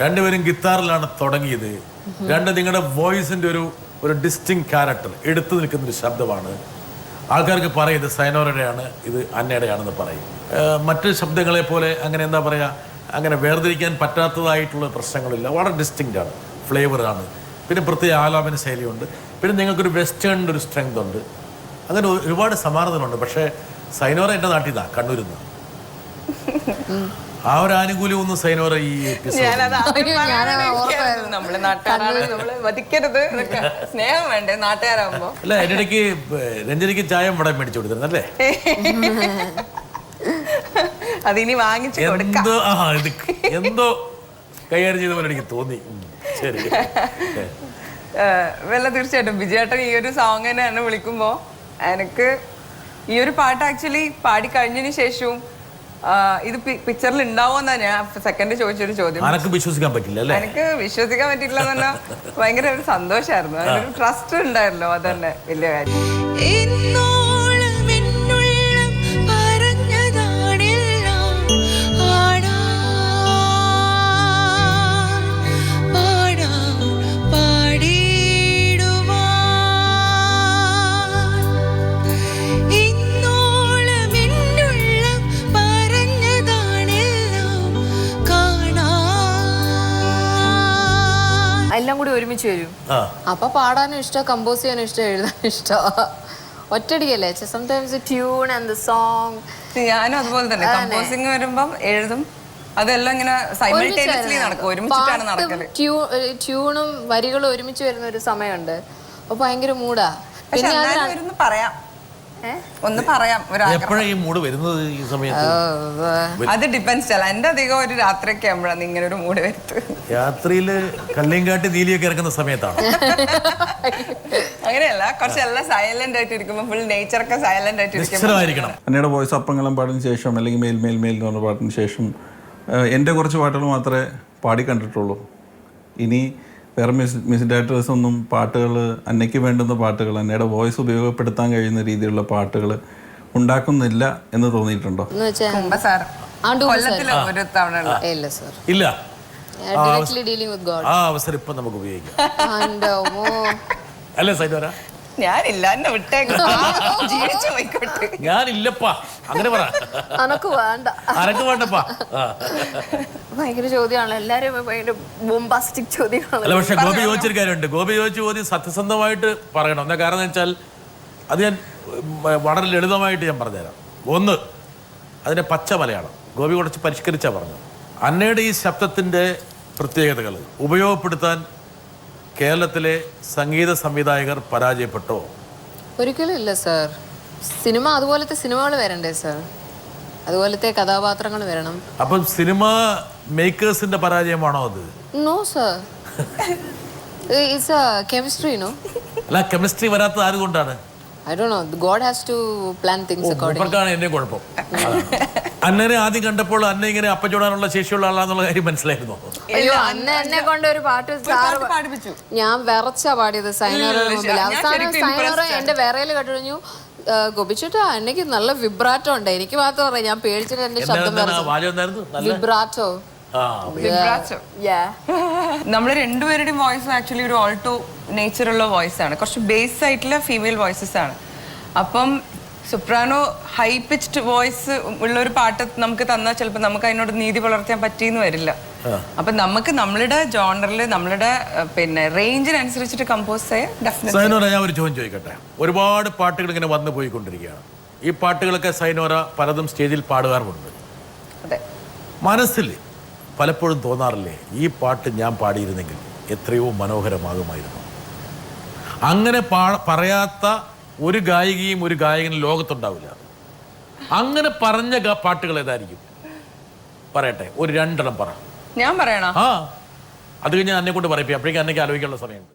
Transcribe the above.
രണ്ടുപേരും ഗിത്താറിലാണ് തുടങ്ങിയത്. രണ്ട് നിങ്ങളുടെ വോയിസിന്റെ ഒരു ഡിസ്റ്റിങ് ക്യാരക്ടർ എടുത്തു നിൽക്കുന്ന ഒരു ശബ്ദമാണ്. ആൾക്കാർക്ക് പറയും ഇത് സൈനോറയുടെയാണ്, ഇത് അന്നയുടെയാണെന്ന് പറയും. മറ്റ് ശബ്ദങ്ങളെ പോലെ അങ്ങനെ എന്താ പറയുക, അങ്ങനെ വേർതിരിക്കാൻ പറ്റാത്തതായിട്ടുള്ള പ്രശ്നങ്ങളില്ല. വളരെ ഡിസ്റ്റിങ്റ്റ് ആണ്, ഫ്ലേവറാണ്. പിന്നെ പ്രത്യേക ആലാപന ശൈലിയുണ്ട്. പിന്നെ നിങ്ങൾക്കൊരു വെസ്റ്റേണിൻ്റെ ഒരു സ്ട്രെങ്ത് ഉണ്ട്. അങ്ങനെ ഒരുപാട് സമാനതകളുണ്ട്. പക്ഷേ സൈനോറ എൻ്റെ നാട്ടിൽ നിന്നാണ്, കണ്ണൂരിൽ നിന്ന്. ആ ഒരു ആനുകൂല്യം ഒന്നും സൈനോറ ഈ സ്നേഹം വേണ്ടേ നാട്ടുകാരാകുമ്പോ. അല്ല, എൻ്റെ ഇടയ്ക്ക് രഞ്ജനിക്ക് ചായ വടം മേടിച്ചു കൊടുത്തിരുന്നല്ലേ? അതിനി വാങ്ങിച്ചു എന്തോ കൈകാര്യം ചെയ്ത പോലെ എനിക്ക് തോന്നി. ശരി, വല്ല തീർച്ചയായിട്ടും വിജയേട്ടൻ ഈ ഒരു സോങ്ങിനെ എന്നെ വിളിക്കുമ്പോ എനിക്ക് ഈ ഒരു പാട്ട് ആക്ച്വലി പാടി കഴിഞ്ഞതിന് ശേഷവും ഇത് പിക്ചറിൽ ഉണ്ടാവുമെന്നാ ഞാൻ സെക്കൻഡ് ചോദിച്ചൊരു ചോദ്യം. വിശ്വസിക്കാൻ പറ്റില്ല. എനിക്ക് വിശ്വസിക്കാൻ പറ്റില്ല എന്ന് പറഞ്ഞാൽ ഭയങ്കര ഒരു സന്തോഷമായിരുന്നു. അതിനൊരു ട്രസ്റ്റ് ഉണ്ടായിരുന്നല്ലോ, അതന്നെ വലിയ കാര്യം. എല്ലാം കൂടി ഒരുമിച്ച് വരും. അപ്പൊ പാടാനും ഇഷ്ടം, കമ്പോസ് ചെയ്യാനും ഇഷ്ടം, എഴുതാനും ഇഷ്ടം. ഒറ്റടിക്കല്ലേ sometimes tune and the song. ഞാനും അതുപോലെ തന്നെ കമ്പോസിങ് വരുമ്പം എഴുതും, അതെല്ലാം ഇങ്ങനെ സൈമൾട്ടേനിയസ്ലി നടക്കും, ഒരുമിച്ചിട്ടാണ് നടക്കല്. ട്യൂണും വരികളും ഒരുമിച്ച് വരുന്ന ഒരു സമയമുണ്ട്. അപ്പൊ ഭയങ്കര മൂടാ. പിന്നെ പറയാം, ഒന്ന് പറയാം. ഈ മൂഡ് വരുന്നത് ഈ സമയത്ത് അത് ഡിപ്പെൻസ് അല്ല. എന്റെ അധികം ഒരു രാത്രിയൊക്കെ ആകുമ്പോഴാണ് ഇങ്ങനെ ഒരു മൂഡ് വരുന്നത്. രാത്രിയില് കള്ളിയങ്കാട്ടി നീലിയൊക്കെ ഇറക്കുന്ന സമയത്താണ്. അങ്ങനെയല്ല, കുറച്ചെല്ലാം സൈലന്റ് ആയിട്ട് ഇരിക്കുമ്പോൾ ഫുൾ നേച്ചറൊക്കെ സൈലന്റ് ആയിട്ട് ഇരിക്കണം. അന്നയുടെ വോയിസ് അപ്പങ്ങളും പാട്ടിന് ശേഷം, അല്ലെങ്കിൽ മേൽ മേൽ മേൽ എന്ന് പറഞ്ഞ പാട്ടിന് ശേഷം എൻ്റെ കുറച്ച് പാട്ടുകൾ മാത്രമേ പാടി കണ്ടിട്ടുള്ളൂ. ഇനി വേറെ മ്യൂസിക് ഡയറക്ടേഴ്സ് ഒന്നും പാട്ടുകൾ, അന്നയ്ക്ക് വേണ്ടുന്ന പാട്ടുകൾ, അന്നയുടെ വോയിസ് ഉപയോഗപ്പെടുത്താൻ കഴിയുന്ന രീതിയിലുള്ള പാട്ടുകൾ ഉണ്ടാക്കുന്നില്ല എന്ന് തോന്നിയിട്ടുണ്ടോ? ഇല്ല, ആ അവസരം ഇപ്പൊ നമുക്ക് ഉപയോഗിക്കാം. അല്ലേ സൈനോര? ഞാനില്ല, എന്നെ വിട്ടേക്ക്, ജീവിച്ചു പോയിക്കോട്ടെ. ഞാനില്ലപ്പാ, അങ്ങനെ പറ. അനക്ക് വേണ്ടപ്പാ. ഭയങ്കര ചോദ്യമാണല്ലോ, എല്ലാരും ഭയങ്കര ബോംബാസ്റ്റിക് ചോദ്യമാണ്. അല്ല, പക്ഷെ ഗോപി ചോദിച്ചൊരു കാര്യമുണ്ട്. ഗോപി ചോദിച്ച ചോദ്യം സത്യസന്ധമായിട്ട് പറയണം. എന്താ കാരണം എന്ന് വെച്ചാൽ അത് ഞാൻ വളരെ ലളിതമായിട്ട് ഞാൻ പറഞ്ഞുതരാം. ഒന്ന്, അതിൻ്റെ പച്ച മലയാളം ഗോപി കുറച്ച് പരിഷ്കരിച്ചാണ് പറഞ്ഞത്. അന്നയുടെ ഈ ശബ്ദത്തിൻ്റെ പ്രത്യേകതകൾ ഉപയോഗപ്പെടുത്താൻ കേരളത്തിലെ സംഗീത സംവിധായകർ പരാജയപ്പെട്ടോ? ഒരിക്കലും ഇല്ല സർ. സിനിമ അതുപോലത്തെ സിനിമകൾ വരണ്ടേ സർ, അതുപോലത്തെ കഥാപാത്രങ്ങൾ വരണം. അപ്പം സിനിമ മേക്കേഴ്സിന്റെ പരാജയമാണോ അത്? No sir, it's a chemistry. No, അല്ല, കെമിസ്ട്രി വരാത്തത് ആരുകൊണ്ടാണ്? I don't know. God has to plan things accordingly. എന്നെ കുഴപ്പം. അന്നനെ ആദ്യം കണ്ടപ്പോൾ അന്ന ഇങ്ങനെ അപ്പച്ചൂടാനുള്ള ശേഷിയുള്ള ആളാന്നുള്ള കാര്യം മനസ്സിലായിരുന്നു. അയ്യോ, അന്ന് എന്നെ കൊണ്ട് ഒരു പാട്ട് പാടിപ്പിച്ചു. ഞാൻ വിറച്ചാ പാടിയത് സൈനോറയുടെ മുമ്പിൽ. അവസാനം സൈനോറ എന്റെ വിറയില് കണ്ടുകഴിഞ്ഞു. ഗോപിച്ചേട്ടാ, എനിക്ക് നല്ല വിബ്രാറ്റോ ഉണ്ട്. എനിക്ക് മാത്രം പറയാം, ഞാൻ പേടിച്ചിട്ട് എന്റെ ശബ്ദം വിബ്രാറ്റോ. നമ്മള് രണ്ടുപേരുടെയും വോയിസ് ആക്ച്വലി ഒരു ഓൾട്ടോ നേച്ചറുള്ള വോയിസ് ആണ്, കുറച്ച് ബേസ് ആയിട്ടുള്ള ഫീമെയിൽ വോയിസസ് ആണ്. അപ്പം സുപ്രാനോ ഹൈ പിച്ച്ഡ് വോയിസ് ഉള്ള ഒരു പാട്ട് നമുക്ക് തന്നാൽ ചിലപ്പോൾ നമുക്ക് അതിനോട് നീതി പുലർത്താൻ പറ്റിയെന്ന് വരില്ല. അപ്പൊ നമുക്ക് നമ്മളുടെ ജോണറിൽ നമ്മളുടെ പിന്നെ റേഞ്ചിനനുസരിച്ചിട്ട് കമ്പോസ് ചെയ്യാൻ. സൈനോറ, ഞാൻ ഒരു ചോദ്യം ചോദിക്കട്ടെ. ഒരുപാട് പാട്ടുകൾ ഇങ്ങനെ വന്നു പോയിക്കൊണ്ടിരിക്കുകയാണ്. ഈ പാട്ടുകളൊക്കെ സൈനോറ പലതും സ്റ്റേജിൽ പാടുകാറുണ്ട്. അതെ, മനസ്സിൽ പലപ്പോഴും തോന്നാറില്ലേ, ഈ പാട്ട് ഞാൻ പാടിയിരുന്നെങ്കിൽ എത്രയോ മനോഹരമാകുമായിരുന്നു? അങ്ങനെ പറയാത്ത ഒരു ഗായികയും ഒരു ഗായകനും ലോകത്തുണ്ടാവില്ല. അങ്ങനെ പറഞ്ഞ പാട്ടുകൾ ഏതായിരിക്കും? പറയട്ടെ, ഒരു രണ്ടെണ്ണം പറ. ഞാൻ പറയണോ? അത് കഴിഞ്ഞാൽ എന്നെ കൊണ്ട് പറയിപ്പിക്കാം. അപ്പോഴേക്കും എന്നെ ആലോചിക്കാനുള്ള സമയമുണ്ട്.